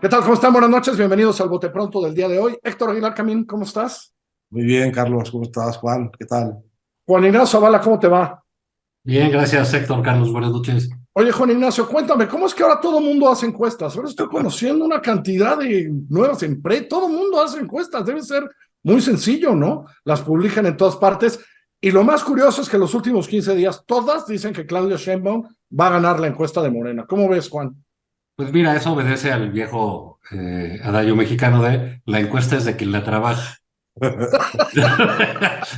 ¿Qué tal? ¿Cómo están? Buenas noches. Bienvenidos al Bote Pronto del día de hoy. Héctor Aguilar Camín, ¿cómo estás? Muy bien, Carlos, ¿cómo estás, Juan? ¿Qué tal? Juan Ignacio Zavala, ¿cómo te va? Bien, gracias, Héctor Carlos. Buenas noches. Oye, Juan Ignacio, cuéntame, ¿cómo es que ahora todo el mundo hace encuestas? Ahora estoy conociendo una cantidad de nuevas empresas. Todo el mundo hace encuestas. Debe ser muy sencillo, ¿no? Las publican en todas partes. Y lo más curioso es que los últimos 15 días todas dicen que Claudio Sheinbaum va a ganar la encuesta de Morena. ¿Cómo ves, Juan? Pues mira, eso obedece al viejo adagio mexicano de la encuesta es de quien la trabaja.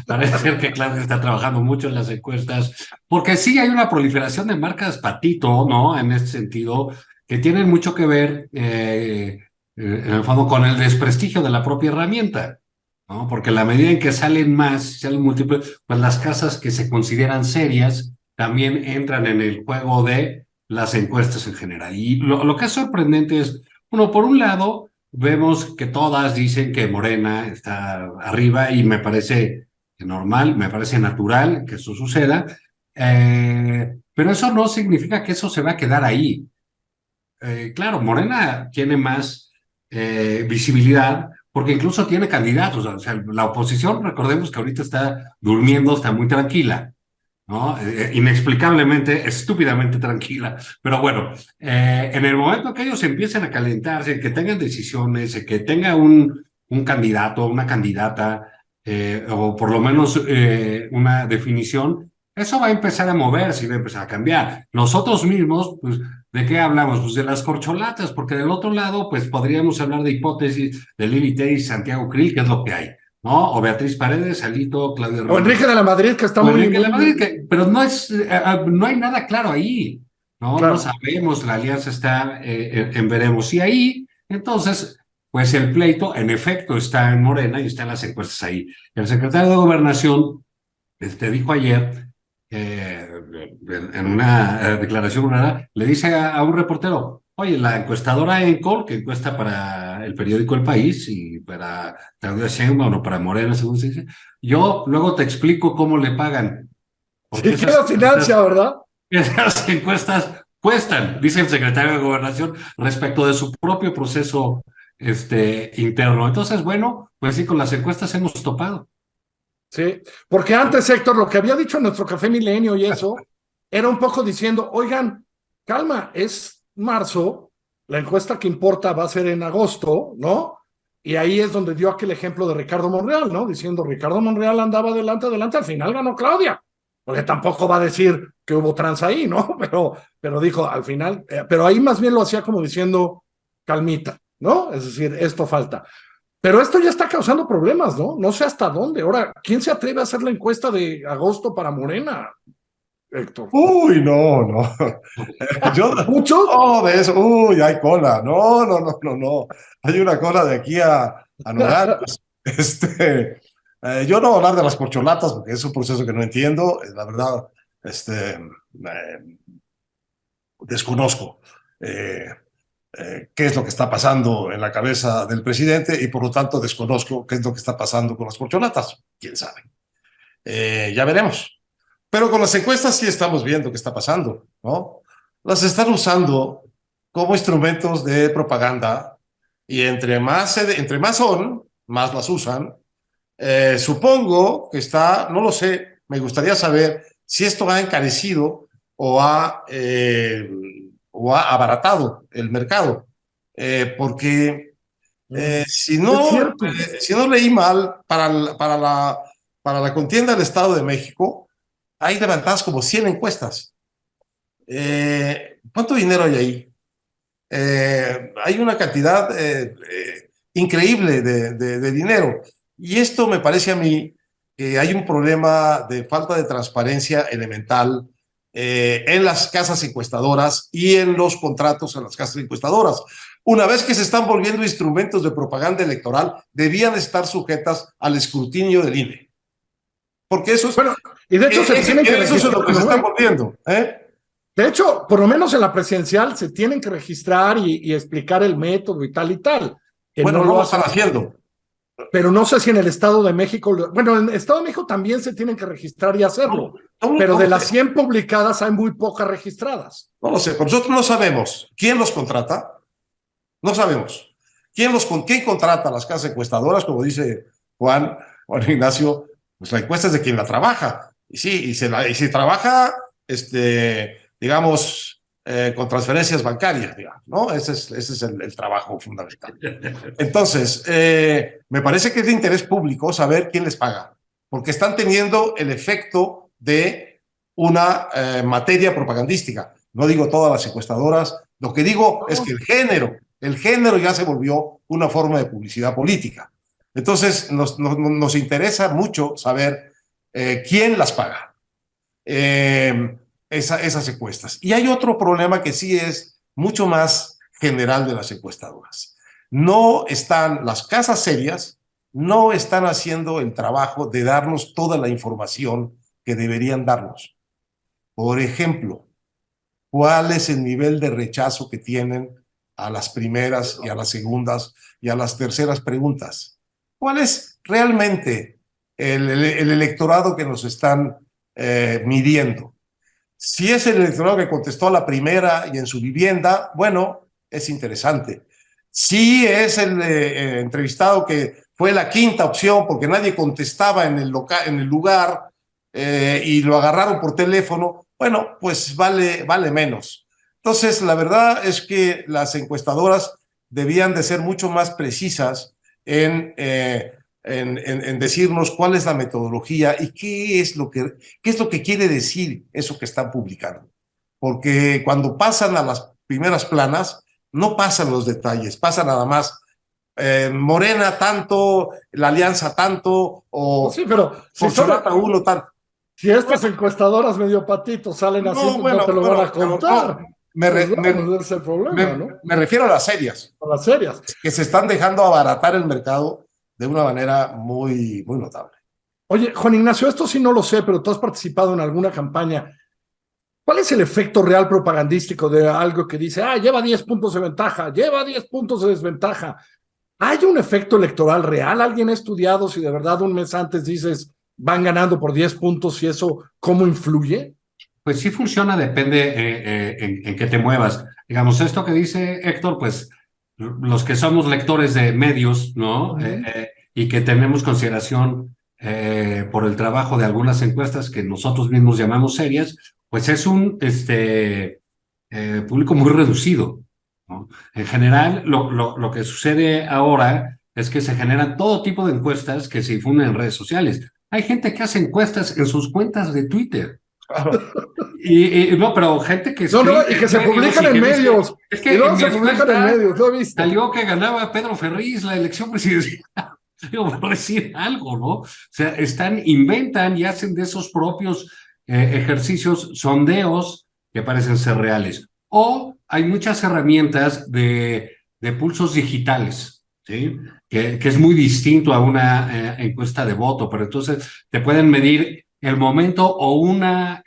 Parece ser que Claudia está trabajando mucho en las encuestas, porque sí hay una proliferación de marcas patito, ¿no? En este sentido, que tienen mucho que ver, en el fondo, con el desprestigio de la propia herramienta, ¿no? Porque en la medida en que salen más, salen múltiples, pues las casas que se consideran serias también entran en el juego de las encuestas en general. Y lo que es sorprendente es, bueno, por un lado, vemos que todas dicen que Morena está arriba y me parece normal, me parece natural que eso suceda, pero eso no significa que eso se va a quedar ahí. Claro, Morena tiene más visibilidad porque incluso tiene candidatos. O sea, la oposición, recordemos que ahorita está durmiendo, está muy tranquila, ¿no? Inexplicablemente, estúpidamente tranquila. Pero bueno, en el momento que ellos empiecen a calentarse, que tengan decisiones, que tenga un candidato, una candidata, o por lo menos una definición, eso va a empezar a moverse y va a empezar a cambiar. Nosotros mismos, pues, ¿de qué hablamos? Pues de las corcholatas, porque del otro lado, pues podríamos hablar de hipótesis de Lili Tellez y Santiago Krill, que es lo que hay, ¿no? O Beatriz Paredes, Alito, Claudia O Rivera. Enrique de la Madrid, que está Pues muy, Enrique muy, la Madrid, muy pero no es, no hay nada claro ahí, ¿no? No claro. sabemos, la alianza está en veremos. Y ahí, entonces, pues el pleito, en efecto, está en Morena y están las encuestas ahí. El secretario de Gobernación dijo ayer, en una declaración, le dice a un reportero, oye, la encuestadora Encol, que encuesta para el periódico El País y para Claudia Sheinbaum o para Morena, según se dice, yo luego te explico cómo le pagan, porque Sí, que la financia, ¿verdad? esas encuestas cuestan, dice el secretario de Gobernación, respecto de su propio proceso interno. Entonces, bueno, pues sí, con las encuestas hemos topado. Sí, porque antes, Héctor, lo que había dicho en nuestro Café Milenio y eso, era un poco diciendo, oigan, calma, es marzo, la encuesta que importa va a ser en agosto, ¿no? Y ahí es donde dio aquel ejemplo de Ricardo Monreal, ¿no? Diciendo, Ricardo Monreal andaba adelante, adelante, al final ganó Claudia, porque tampoco va a decir que hubo trans ahí, ¿no? Pero dijo, al final, pero ahí más bien lo hacía como diciendo, calmita, ¿no? Es decir, esto falta. Pero esto ya está causando problemas, ¿no? No sé hasta dónde. Ahora, ¿quién se atreve a hacer la encuesta de agosto para Morena, Héctor? Uy, no, no. Yo, ¿Muchos? no, de eso, uy, hay cola. No, no, no, no, no. Hay una cola de aquí a Nogales. Yo no voy a hablar de las corcholatas porque es un proceso que no entiendo. La verdad, desconozco eh, qué es lo que está pasando en la cabeza del presidente y por lo tanto desconozco qué es lo que está pasando con las corcholatas. ¿Quién sabe? Ya veremos. Pero con las encuestas sí estamos viendo qué está pasando, ¿no? Las están usando como instrumentos de propaganda y entre más son, más las usan. Supongo que está, no lo sé, me gustaría saber si esto ha encarecido o o ha abaratado el mercado, porque Es cierto. si no leí mal, para la contienda del Estado de México, hay levantadas como 100 encuestas. ¿Cuánto dinero hay ahí? Hay una cantidad increíble de dinero. Y esto me parece a mí que hay un problema de falta de transparencia elemental en las casas encuestadoras y en los contratos en las casas encuestadoras. Una vez que se están volviendo instrumentos de propaganda electoral, debían estar sujetas al escrutinio del INE. Porque Bueno, y de hecho se tienen que eso es registrar, lo que se ¿no? está volviendo. De hecho, por lo menos en la presidencial se tienen que registrar y explicar el método y tal, que Bueno, no no lo lo están hacen. haciendo. Pero no sé si en el Estado de México, bueno, en el Estado de México también se tienen que registrar y No, hacerlo, pero no de lo las sé. 100 publicadas hay muy pocas registradas. No lo sé. Nosotros no sabemos quién los contrata, No sabemos. ¿Quién contrata las casas encuestadoras? Como dice Juan Ignacio, pues la encuesta es de quien la trabaja. Y sí, y si trabaja, digamos, con transferencias bancarias, digamos, ¿no? Ese es el trabajo fundamental. Entonces, me parece que es de interés público saber quién les paga, porque están teniendo el efecto de una materia propagandística. No digo todas las encuestadoras, lo que digo es que el género ya se volvió una forma de publicidad política. Entonces, nos interesa mucho saber quién las paga. Esas encuestas. Y hay otro problema que sí es mucho más general de las encuestadoras. Las casas serias no están haciendo el trabajo de darnos toda la información que deberían darnos. Por ejemplo, ¿cuál es el nivel de rechazo que tienen a las primeras y a las segundas y a las terceras preguntas? ¿Cuál es realmente el electorado que nos están midiendo? Si es el electorado que contestó a la primera y en su vivienda, bueno, es interesante. Si es el entrevistado que fue la quinta opción porque nadie contestaba en el lugar y lo agarraron por teléfono, bueno, pues vale menos. Entonces, la verdad es que las encuestadoras debían de ser mucho más precisas en decirnos cuál es la metodología y qué es lo que quiere decir eso que están publicando. Porque cuando pasan a las primeras planas, no pasan los detalles, pasa nada más Morena tanto, la Alianza tanto, o sí, pero uno tanto. Si estas encuestadoras medio patitos salen así, pues no te lo van a contar. Ese es el problema, ¿no? Me refiero a las serias. A las serias. Que se están dejando abaratar el mercado de una manera muy, muy notable. Oye, Juan Ignacio, esto sí no lo sé, pero tú has participado en alguna campaña. ¿Cuál es el efecto real propagandístico de algo que dice, lleva 10 puntos de ventaja, lleva 10 puntos de desventaja? ¿Hay un efecto electoral real? ¿Alguien ha estudiado si de verdad un mes antes dices, van ganando por 10 puntos y eso cómo influye? Pues sí funciona, depende en qué te muevas. Digamos, esto que dice Héctor, pues los que somos lectores de medios, ¿no? Y que tenemos consideración por el trabajo de algunas encuestas que nosotros mismos llamamos serias, pues es un público muy reducido, ¿no? En general, lo que sucede ahora es que se generan todo tipo de encuestas que se difunden en redes sociales. Hay gente que hace encuestas en sus cuentas de Twitter. No, pero gente que y que se publican en medios. Es que no se publican en medios, lo he visto. Salió que ganaba Pedro Ferriz la elección presidencial. Digo, por decir algo, ¿no? O sea, inventan y hacen de esos propios ejercicios sondeos que parecen ser reales. O hay muchas herramientas de pulsos digitales, ¿sí? Que es muy distinto a una encuesta de voto, pero entonces te pueden medir el momento o una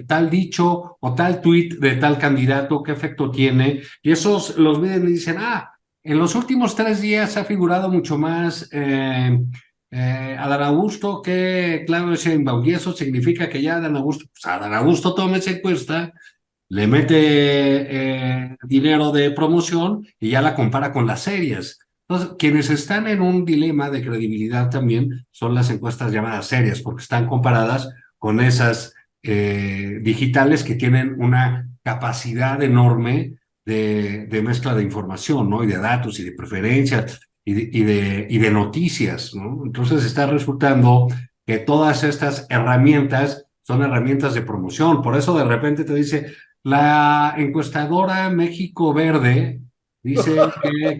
tal dicho o tal tuit de tal candidato, qué efecto tiene, y esos los miden y dicen, en los últimos 3 días ha figurado mucho más Adán Augusto que Claudio Sheinbaum, y eso significa que ya Adán Augusto toma esa encuesta, le mete dinero de promoción y ya la compara con las serias. Entonces, quienes están en un dilema de credibilidad también son las encuestas llamadas serias, porque están comparadas con esas digitales que tienen una capacidad enorme de mezcla de información, ¿no? Y de datos y de preferencias y de noticias, ¿no? Entonces está resultando que todas estas herramientas son herramientas de promoción. Por eso de repente te dice, la encuestadora México Verde dice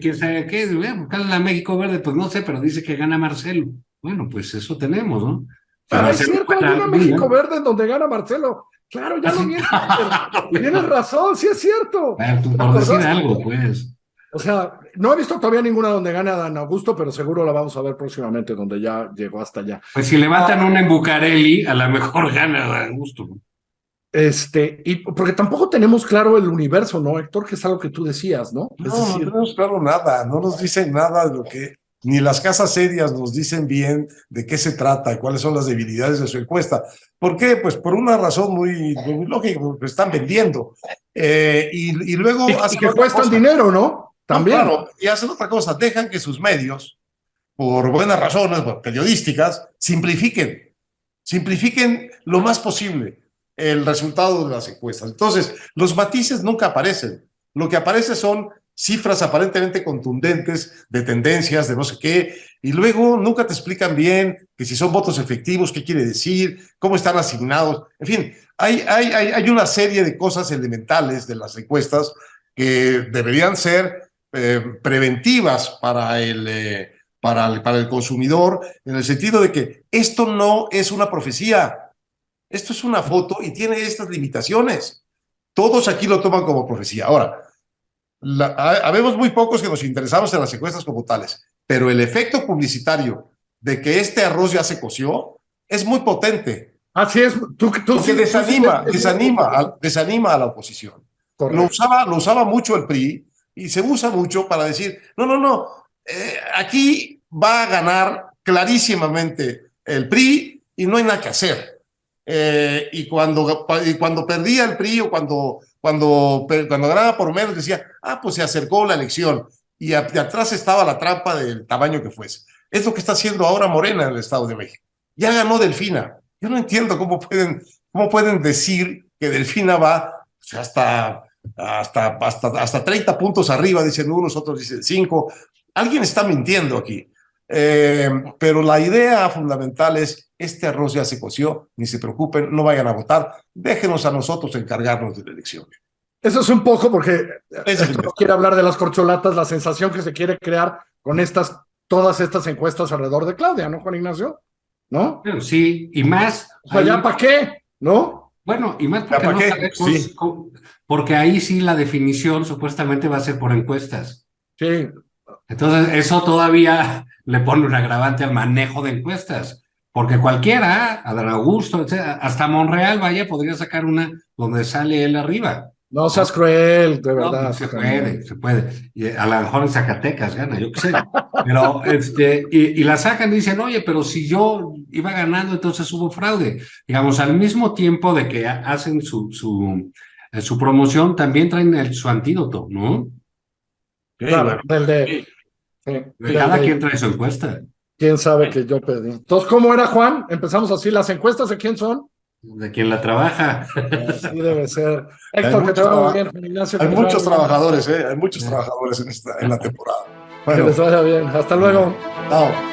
que ¿qué es la México Verde? Pues no sé, pero dice que gana Marcelo. Bueno, pues eso tenemos, ¿no? Pero es cierto, hay una México Verde en donde gana Marcelo. Claro, ya lo vi. Tienes razón, sí es cierto. Por decir algo, pues. O sea, no he visto todavía ninguna donde gana Dan Augusto, pero seguro la vamos a ver próximamente, donde ya llegó hasta allá. Pues si levantan una en Bucareli, a lo mejor gana Dan Augusto. Y porque tampoco tenemos claro el universo, ¿no, Héctor? Que es algo que tú decías, ¿no? No, no tenemos claro nada, no nos dicen nada de lo que, ni las casas serias nos dicen bien de qué se trata y cuáles son las debilidades de su encuesta. ¿Por qué? Pues por una razón muy lógica, porque están vendiendo. Y luego... Y que cuestan dinero, ¿no? También. No, claro, y hacen otra cosa, dejan que sus medios, por buenas razones, periodísticas, simplifiquen lo más posible el resultado de las encuestas. Entonces, los matices nunca aparecen. Lo que aparece son cifras aparentemente contundentes de tendencias, de no sé qué, y luego nunca te explican bien que si son votos efectivos, qué quiere decir, cómo están asignados. En fin, hay una serie de cosas elementales de las encuestas que deberían ser preventivas para el consumidor, en el sentido de que esto no es una profecía, esto es una foto y tiene estas limitaciones. Todos aquí lo toman como profecía. Ahora, habemos muy pocos que nos interesamos en las encuestas como tales, pero el efecto publicitario de que este arroz ya se coció es muy potente. Así es. Porque desanima a la oposición. Lo usaba mucho el PRI y se usa mucho para decir, no, aquí va a ganar clarísimamente el PRI y no hay nada que hacer. Y cuando perdía el PRI o cuando ganaba por menos, decía, pues se acercó la elección y de atrás estaba la trampa del tamaño que fuese. Es lo que está haciendo ahora Morena en el Estado de México. Ya ganó Delfina. Yo no entiendo cómo pueden decir que Delfina va hasta 30 puntos arriba, dicen unos, otros dicen 5. Alguien está mintiendo aquí. Pero la idea fundamental es, este arroz ya se coció, ni se preocupen, no vayan a votar, déjenos a nosotros encargarnos de la elección. Eso es un poco porque no quiere hablar de las corcholatas, la sensación que se quiere crear con todas estas encuestas alrededor de Claudia, ¿no, Juan Ignacio? ¿No? Bueno, sí, y más. O sea, ¿ya para qué? ¿No? Bueno, y más porque no sabemos, sí. Porque ahí sí la definición supuestamente va a ser por encuestas. Sí. Entonces, eso todavía le pone un agravante al manejo de encuestas, porque cualquiera, Adán Augusto, hasta Monreal, vaya, podría sacar una donde sale él arriba. No seas cruel, de verdad. No, se puede. Y a lo mejor en Zacatecas gana, yo qué sé. Pero, y la sacan y dicen, oye, pero si yo iba ganando, entonces hubo fraude. Digamos, al mismo tiempo de que hacen su promoción, también traen su antídoto, ¿no? Claro, Cada quien trae su encuesta. ¿Quién sabe que yo perdí? Entonces, ¿cómo era, Juan? Empezamos así. ¿Las encuestas de quién son? De quien la trabaja. Así debe ser. Héctor, que te va muy bien. Ignacio, hay muchos trabajadores, hay muchos trabajadores en la temporada. Bueno. Que les vaya bien. Hasta luego. Chao.